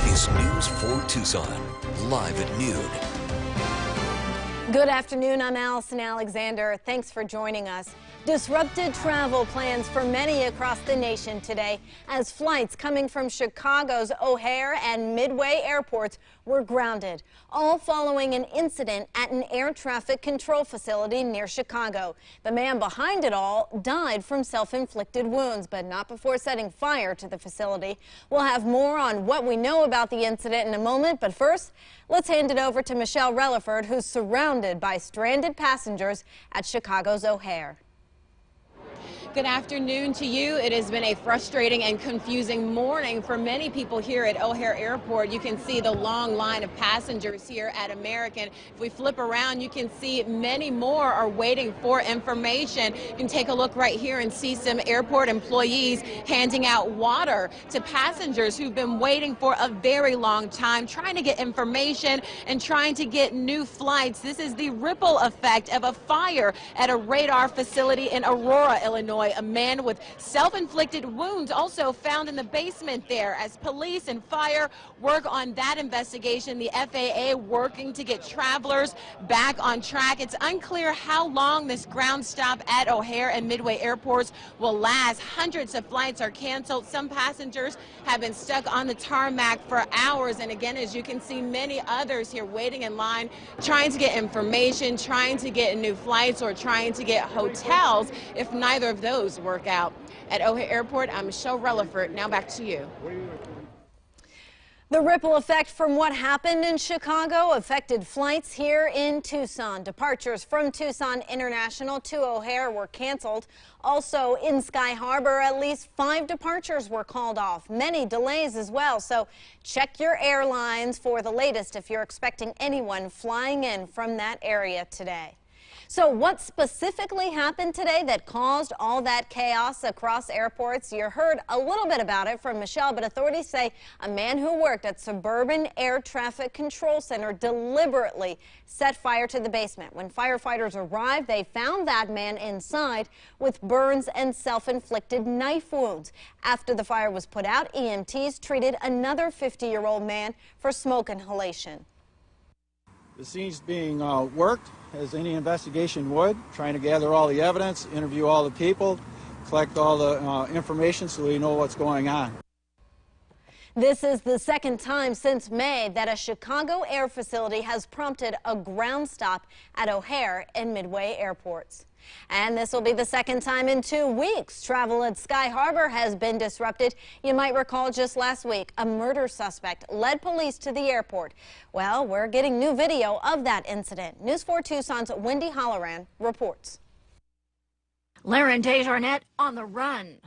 is News 4 Tucson, live at noon. Good afternoon, I'm Allison Alexander. Thanks for joining us. Disrupted travel plans for many across the nation today as flights coming from Chicago's O'Hare and Midway airports were grounded, all following an incident at an air traffic control facility near Chicago. The man behind it all died from self-inflicted wounds, but not before setting fire to the facility. We'll have more on what we know about the incident in a moment, but first, let's hand it over to Michelle Relaford, who's surrounded by stranded passengers at Chicago's O'Hare. Good afternoon to you. It has been a frustrating and confusing morning for many people here at O'Hare Airport. You can see the long line of passengers here at American. If we flip around, you can see many more are waiting for information. You can take a look right here and see some airport employees handing out water to passengers who've been waiting for a very long time, trying to get information and trying to get new flights. This is the ripple effect of a fire at a radar facility in Aurora, Illinois. A man with self-inflicted wounds also found in the basement there. As police and fire work on that investigation, the FAA working to get travelers back on track. It's unclear how long this ground stop at O'Hare and Midway airports will last. Hundreds of flights are canceled. Some passengers have been stuck on the tarmac for hours. And again, as you can see, many others here waiting in line, trying to get information, trying to get new flights, or trying to get hotels if neither of those work out. At O'Hare Airport, I'm Michelle Relaford. Now back to you. The ripple effect from what happened in Chicago affected flights here in Tucson. Departures from Tucson International to O'Hare were canceled. Also in Sky Harbor, at least 5 departures were called off. Many delays as well. So check your airlines for the latest if you're expecting anyone flying in from that area today. So what specifically happened today that caused all that chaos across airports? You heard a little bit about it from Michelle, but authorities say a man who worked at Suburban Air Traffic Control Center deliberately set fire to the basement. When firefighters arrived, they found that man inside with burns and self-inflicted knife wounds. After the fire was put out, EMTs treated another 50-year-old man for smoke inhalation. The scene's being worked, as any investigation would, trying to gather all the evidence, interview all the people, collect all the information so we know what's going on. This is the second time since May that a Chicago air facility has prompted a ground stop at O'Hare and Midway airports. And this will be the second time in 2 weeks. Travel at Sky Harbor has been disrupted. You might recall just last week, a murder suspect led police to the airport. Well, we're getting new video of that incident. News 4 Tucson's Wendy Holloran reports. Laren Desjardins on the run.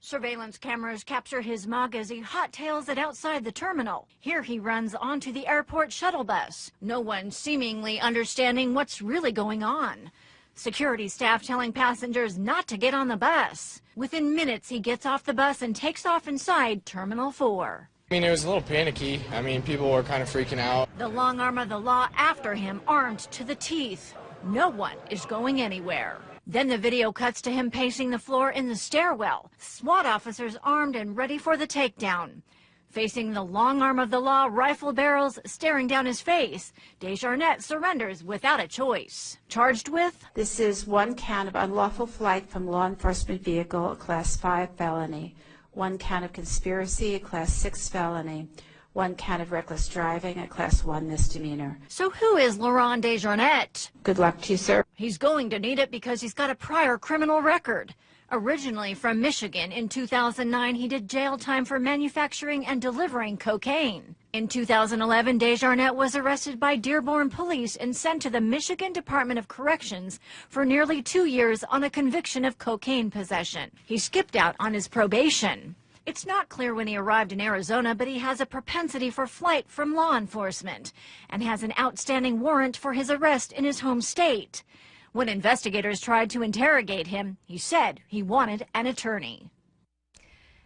Surveillance cameras capture his mug as he hot-tails it outside the terminal. Here he runs onto the airport shuttle bus. No one seemingly understanding what's really going on. Security staff telling passengers not to get on the bus. Within minutes, he gets off the bus and takes off inside Terminal 4. It was a little panicky. People were kind of freaking out. The long arm of the law after him, armed to the teeth. No one is going anywhere. Then the video cuts to him pacing the floor in the stairwell. SWAT officers armed and ready for the takedown. Facing the long arm of the law, rifle barrels staring down his face, Desjardins surrenders without a choice. Charged with? This is 1 count of unlawful flight from law enforcement vehicle, a Class 5 felony. 1 count of conspiracy, a Class 6 felony. 1 count of reckless driving, a Class 1 misdemeanor. So who is Laurent Desjardins? Good luck to you, sir. He's going to need it because he's got a prior criminal record. Originally from Michigan, in 2009, he did jail time for manufacturing and delivering cocaine. In 2011, Desjardins was arrested by Dearborn police and sent to the Michigan Department of Corrections for nearly 2 years on a conviction of cocaine possession. He skipped out on his probation. It's not clear when he arrived in Arizona, but he has a propensity for flight from law enforcement and has an outstanding warrant for his arrest in his home state. When investigators tried to interrogate him, he said he wanted an attorney.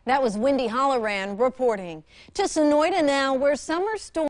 That was Wendy Holloran reporting. To Sonoyta now, where summer storms